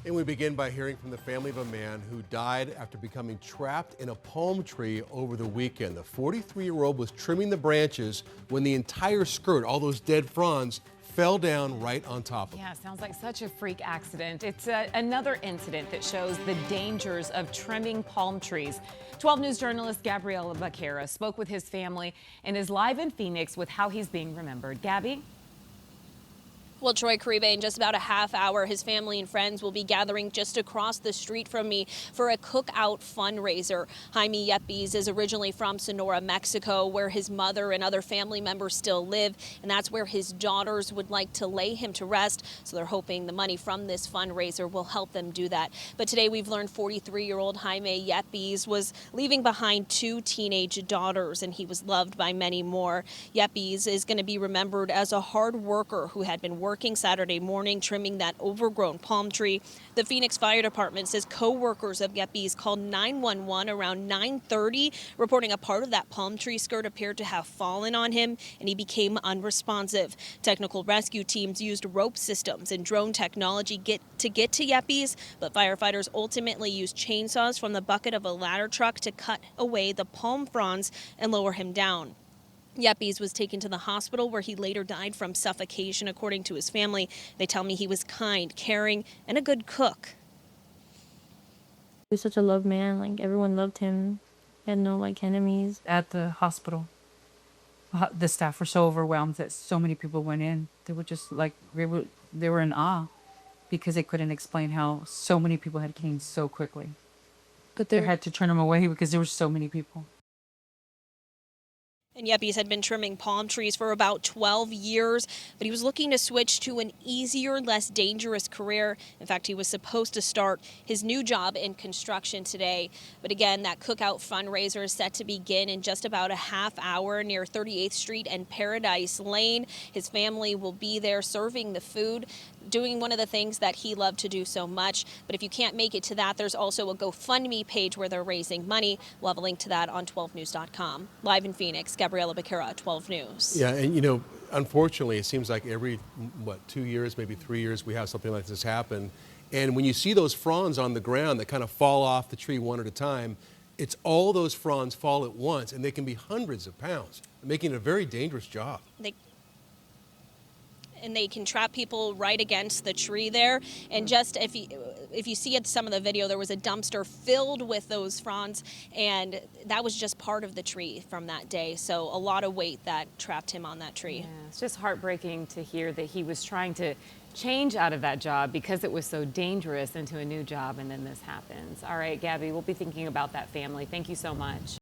And we begin by hearing from the family of a man who died after becoming trapped in a palm tree over the weekend. The 43-year-old was trimming the branches when the entire skirt, all those dead fronds, fell down right on top of him. Yeah, sounds like such a freak accident. It's another incident that shows the dangers of trimming palm trees. 12 News journalist Gabriela Vaquera spoke with his family and is live in Phoenix with how he's being remembered. Gabby? Well, Troy Caribe, in just about a half hour, his family and friends will be gathering just across the street from me for a cookout fundraiser. Jaime Yepes is originally from Sonora, Mexico, where his mother and other family members still live, and that's where his daughters would like to lay him to rest. So they're hoping the money from this fundraiser will help them do that. But today we've learned 43-year-old Jaime Yepes was leaving behind 2 teenage daughters, and he was loved by many more. Yepes is going to be remembered as a hard worker who had been working Saturday morning trimming that overgrown palm tree. The Phoenix Fire Department says co-workers of Yepes called 911 around 9:30, reporting a part of that palm tree skirt appeared to have fallen on him, and he became unresponsive. Technical rescue teams used rope systems and drone technology to get to Yepes, but firefighters ultimately used chainsaws from the bucket of a ladder truck to cut away the palm fronds and lower him down. Yepes was taken to the hospital where he later died from suffocation, according to his family. They tell me he was kind, caring, and a good cook. He was such a loved man. Like, everyone loved him. He had no, enemies. At the hospital, the staff were so overwhelmed that so many people went in. They were just they were in awe because they couldn't explain how so many people had came so quickly. But they had to turn him away because there were so many people. And Yepes had been trimming palm trees for about 12 years, but he was looking to switch to an easier, less dangerous career. In fact, he was supposed to start his new job in construction today. But again, that cookout fundraiser is set to begin in just about a half hour near 38th Street and Paradise Lane. His family will be there serving the food, doing one of the things that he loved to do so much. But if you can't make it to that, there's also a GoFundMe page where they're raising money. We'll have a link to that on 12news.com. Live in Phoenix, Gabriela Vaquera, 12 News. Yeah, and unfortunately, it seems like every, 2 years, maybe 3 years, we have something like this happen. And when you see those fronds on the ground that kind of fall off the tree one at a time, it's all those fronds fall at once, and they can be hundreds of pounds, making it a very dangerous job. And they can trap people right against the tree there. And just if you see it, some of the video, there was a dumpster filled with those fronds, and that was just part of the tree from that day. So a lot of weight that trapped him on that tree. Yeah, it's just heartbreaking to hear that he was trying to change out of that job because it was so dangerous into a new job, and then this happens. All right, Gabby, we'll be thinking about that family. Thank you so much.